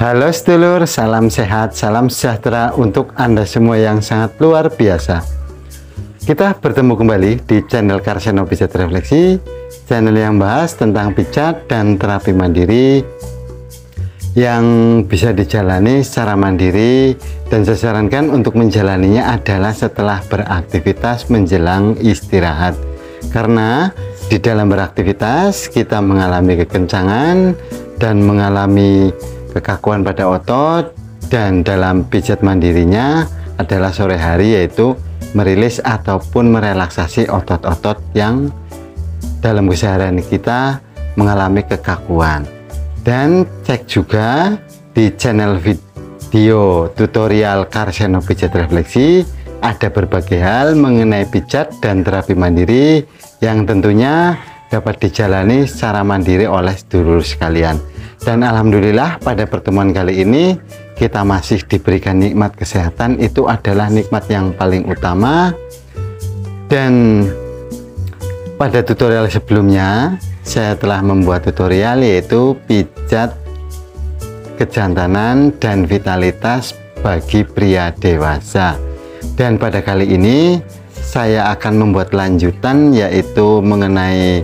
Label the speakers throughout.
Speaker 1: Halo sedulur, salam sehat, salam sejahtera untuk Anda semua yang sangat luar biasa. Kita bertemu kembali di channel Karseno Pijat Refleksi, channel yang bahas tentang pijat dan terapi mandiri yang bisa dijalani secara mandiri, dan saya sarankan untuk menjalaninya adalah setelah beraktivitas menjelang istirahat. Karena di dalam beraktivitas kita mengalami kekencangan dan mengalami kekakuan pada otot, dan dalam pijat mandirinya adalah sore hari, yaitu merilis ataupun merelaksasi otot-otot yang dalam keseharian kita mengalami kekakuan. Dan cek juga di channel video tutorial Karseno Pijat Refleksi, ada berbagai hal mengenai pijat dan terapi mandiri yang tentunya dapat dijalani secara mandiri oleh sedulur sekalian. Dan alhamdulillah pada pertemuan kali ini kita masih diberikan nikmat kesehatan, itu adalah nikmat yang paling utama. Dan pada tutorial sebelumnya saya telah membuat tutorial yaitu pijat kejantanan dan vitalitas bagi pria dewasa. Dan pada kali ini saya akan membuat lanjutan, yaitu mengenai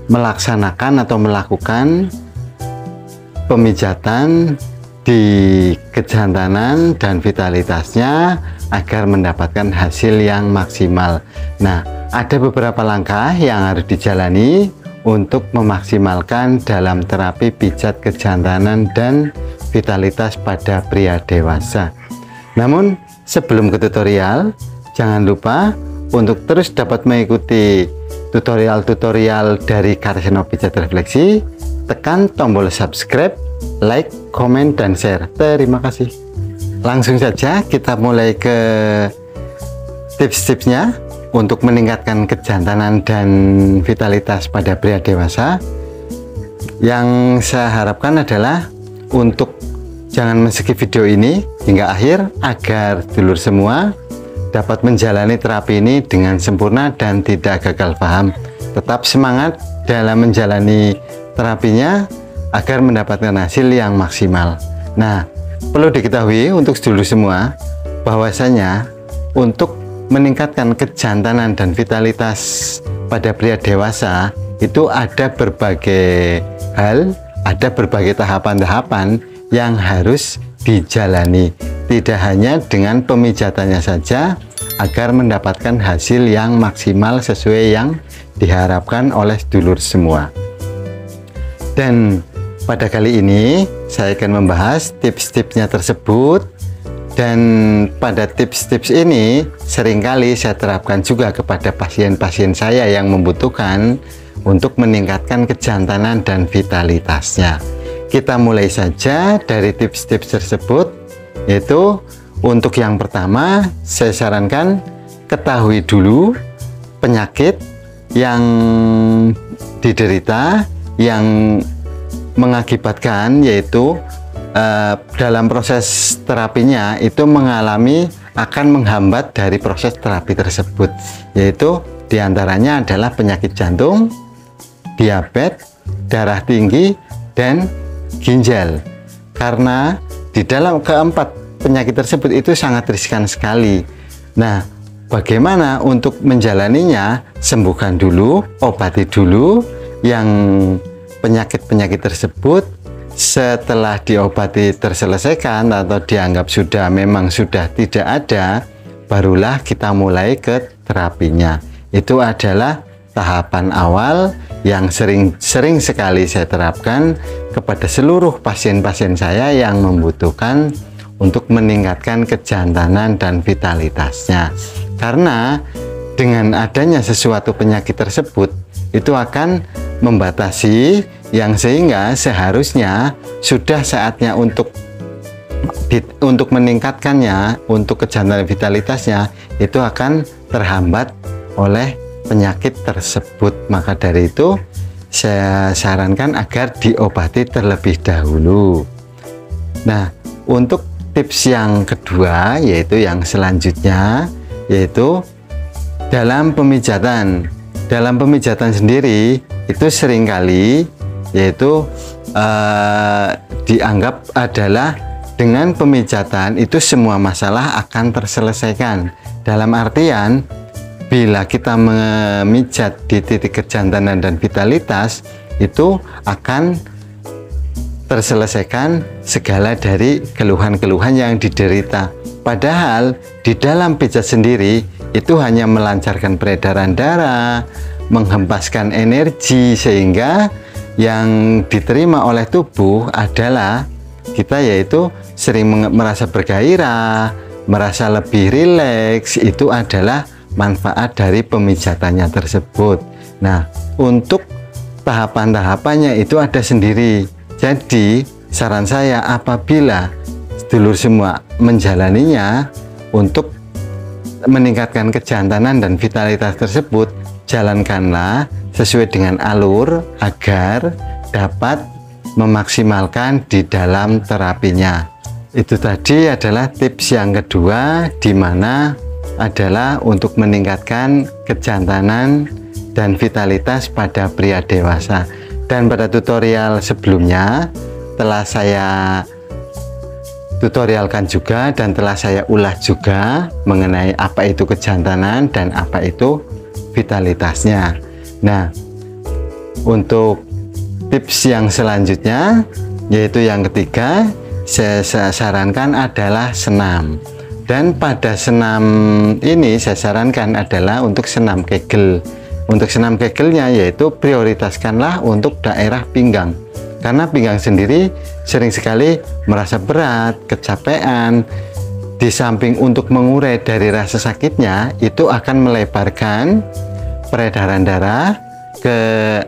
Speaker 1: melaksanakan atau melakukan pemijatan di kejantanan dan vitalitasnya agar mendapatkan hasil yang maksimal. Nah, ada beberapa langkah yang harus dijalani untuk memaksimalkan dalam terapi pijat kejantanan dan vitalitas pada pria dewasa. Namun sebelum ke tutorial, jangan lupa untuk terus dapat mengikuti tutorial-tutorial dari Karseno Pijat Refleksi. Tekan tombol subscribe, like, komen, dan share. Terima kasih. Langsung saja kita mulai ke tips-tipsnya untuk meningkatkan kejantanan dan vitalitas pada pria dewasa. Yang saya harapkan adalah untuk jangan men-skip video ini hingga akhir agar dulur semua dapat menjalani terapi ini dengan sempurna dan tidak gagal paham. Tetap semangat dalam menjalani terapinya agar mendapatkan hasil yang maksimal. Nah, perlu diketahui untuk sedulur semua bahwasanya untuk meningkatkan kejantanan dan vitalitas pada pria dewasa itu ada berbagai hal, ada berbagai tahapan-tahapan yang harus dijalani. Tidak hanya dengan pemijatannya saja agar mendapatkan hasil yang maksimal sesuai yang diharapkan oleh sedulur semua. Dan pada kali ini saya akan membahas tips-tipsnya tersebut, dan pada tips-tips ini seringkali saya terapkan juga kepada pasien-pasien saya yang membutuhkan untuk meningkatkan kejantanan dan vitalitasnya. Kita mulai saja dari tips-tips tersebut, yaitu untuk yang pertama saya sarankan ketahui dulu penyakit yang diderita yang mengakibatkan, yaitu dalam proses terapinya itu akan menghambat dari proses terapi tersebut, yaitu diantaranya adalah penyakit jantung, diabetes, darah tinggi, dan ginjal. Karena di dalam keempat penyakit tersebut itu sangat riskan sekali. Nah, bagaimana untuk menjalaninya? Sembuhkan dulu, obati dulu yang penyakit-penyakit tersebut. Setelah diobati terselesaikan atau dianggap memang sudah tidak ada, barulah kita mulai ke terapinya. Itu adalah tahapan awal yang sering sekali saya terapkan kepada seluruh pasien-pasien saya yang membutuhkan untuk meningkatkan kejantanan dan vitalitasnya. Karena dengan adanya sesuatu penyakit tersebut itu akan membatasi, yang sehingga seharusnya sudah saatnya untuk meningkatkannya, untuk kejantanan vitalitasnya itu akan terhambat oleh penyakit tersebut. Maka dari itu saya sarankan agar diobati terlebih dahulu. Nah, untuk tips yang kedua, yaitu yang selanjutnya, yaitu dalam pemijatan. Dalam pemijatan sendiri itu seringkali yaitu dianggap adalah dengan pemijatan itu semua masalah akan terselesaikan. Dalam artian, bila kita memijat di titik kejantanan dan vitalitas, itu akan terselesaikan segala dari keluhan-keluhan yang diderita. Padahal di dalam pijat sendiri itu hanya melancarkan peredaran darah, menghempaskan energi, sehingga yang diterima oleh tubuh adalah kita yaitu sering merasa bergairah, merasa lebih rileks. Itu adalah manfaat dari pemijatannya tersebut. Nah, untuk tahapan-tahapannya itu ada sendiri. Jadi saran saya, apabila sedulur semua menjalaninya untuk meningkatkan kejantanan dan vitalitas tersebut, jalankanlah sesuai dengan alur agar dapat memaksimalkan di dalam terapinya. Itu tadi adalah tips yang kedua, di mana adalah untuk meningkatkan kejantanan dan vitalitas pada pria dewasa. Dan pada tutorial sebelumnya telah saya tutorialkan juga dan telah saya ulas juga mengenai apa itu kejantanan dan apa itu vitalitasnya. Nah, untuk tips yang selanjutnya, yaitu yang ketiga, saya sarankan adalah senam. Dan pada senam ini saya sarankan adalah untuk senam Kegel. Untuk senam Kegelnya yaitu prioritaskanlah untuk daerah pinggang, karena pinggang sendiri sering sekali merasa berat, kecapean. Di samping untuk mengurai dari rasa sakitnya, itu akan melebarkan peredaran darah ke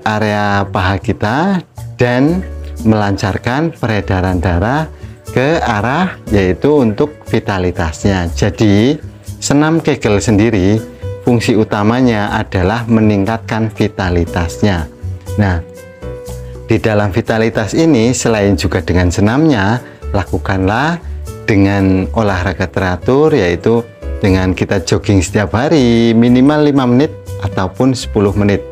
Speaker 1: area paha kita dan melancarkan peredaran darah ke arah yaitu untuk vitalitasnya. Jadi senam Kegel sendiri fungsi utamanya adalah meningkatkan vitalitasnya. Nah, di dalam vitalitas ini selain juga dengan senamnya, lakukanlah dengan olahraga teratur, yaitu dengan kita jogging setiap hari minimal 5 menit ataupun 10 menit.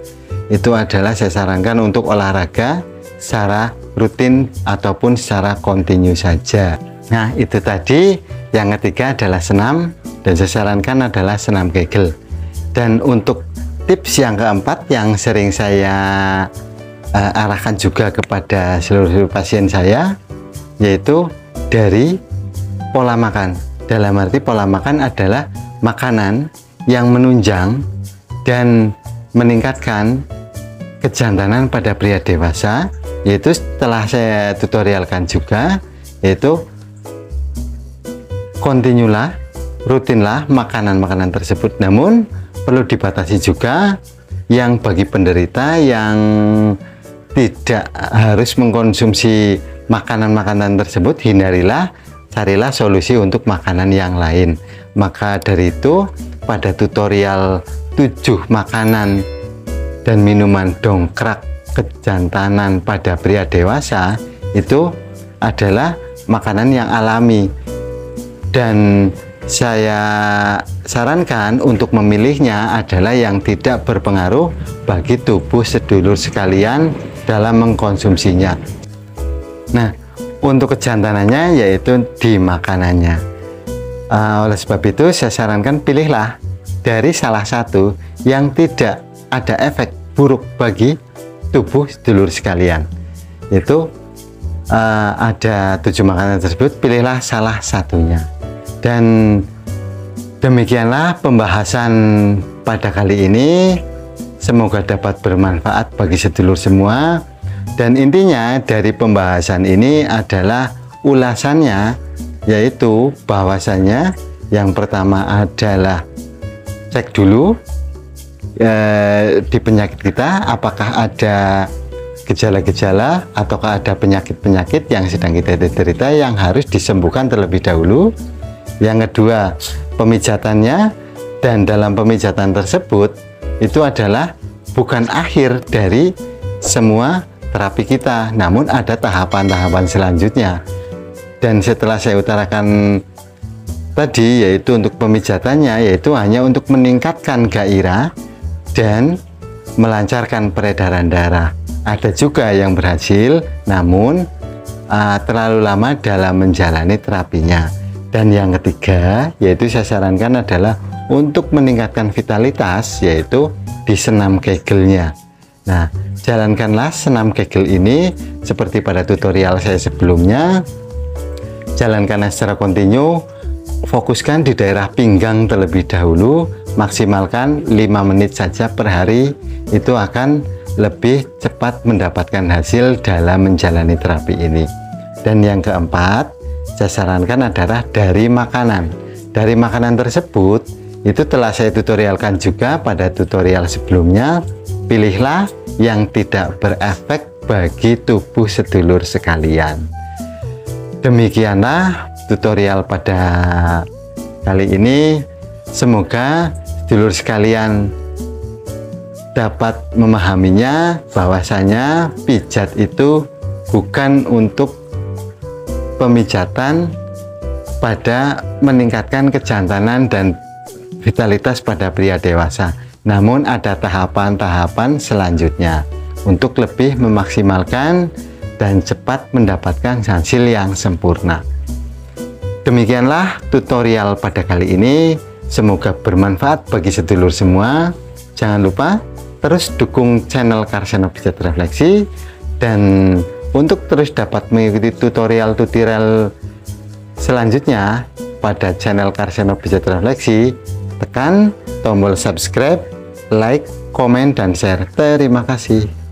Speaker 1: Itu adalah saya sarankan untuk olahraga secara rutin ataupun secara kontinu saja. Nah, itu tadi. Yang ketiga adalah senam, dan saya sarankan adalah senam Kegel. Dan untuk tips yang keempat yang sering saya arahkan juga kepada seluruh pasien saya, yaitu dari pola makan. Dalam arti pola makan adalah makanan yang menunjang dan meningkatkan kejantanan pada pria dewasa, yaitu setelah saya tutorialkan juga, yaitu kontinulah, rutinlah makanan-makanan tersebut. Namun perlu dibatasi juga, yang bagi penderita yang tidak harus mengkonsumsi makanan-makanan tersebut, hindarilah, carilah solusi untuk makanan yang lain. Maka dari itu pada tutorial 7 makanan dan minuman dongkrak kejantanan pada pria dewasa, itu adalah makanan yang alami, dan saya sarankan untuk memilihnya adalah yang tidak berpengaruh bagi tubuh sedulur sekalian dalam mengkonsumsinya. Nah, untuk kejantanannya yaitu di makanannya. Oleh sebab itu saya sarankan pilihlah dari salah satu yang tidak ada efek buruk bagi tubuh sedulur sekalian. Itu ada 7 makanan tersebut, pilihlah salah satunya. Dan demikianlah pembahasan pada kali ini. Semoga dapat bermanfaat bagi sedulur semua. Dan intinya dari pembahasan ini adalah ulasannya, yaitu bahwasannya yang pertama adalah cek dulu di penyakit kita apakah ada gejala-gejala ataukah ada penyakit-penyakit yang sedang kita derita yang harus disembuhkan terlebih dahulu. Yang kedua, pemijatannya, dan dalam pemijatan tersebut itu adalah bukan akhir dari semua terapi kita, namun ada tahapan-tahapan selanjutnya. Dan setelah saya utarakan tadi, yaitu untuk pemijatannya, yaitu hanya untuk meningkatkan gairah dan melancarkan peredaran darah. ada juga yang berhasil, namun terlalu lama dalam menjalani terapinya. Dan yang ketiga, yaitu saya sarankan adalah untuk meningkatkan vitalitas, yaitu di senam kegelnya. Nah, jalankanlah senam kegel ini seperti pada tutorial saya sebelumnya. Jalankanlah secara kontinu, fokuskan di daerah pinggang terlebih dahulu, maksimalkan 5 menit saja per hari, itu akan lebih cepat mendapatkan hasil dalam menjalani terapi ini. Dan yang keempat, saya sarankan adalah dari makanan. Dari makanan tersebut, itu telah saya tutorialkan juga pada tutorial sebelumnya. Pilihlah yang tidak berefek bagi tubuh sedulur sekalian. Demikianlah tutorial pada kali ini. Semoga sedulur sekalian dapat memahaminya, bahwasanya pijat itu bukan untuk pemijatan pada meningkatkan kejantanan dan vitalitas pada pria dewasa, namun ada tahapan-tahapan selanjutnya untuk lebih memaksimalkan dan cepat mendapatkan hasil yang sempurna. Demikianlah tutorial pada kali ini, semoga bermanfaat bagi sedulur semua. Jangan lupa terus dukung channel Karseno Pijat Refleksi, dan untuk terus dapat mengikuti tutorial-tutorial selanjutnya pada channel Karseno Pijat Refleksi, tekan tombol subscribe, like, komen, dan share. Terima kasih.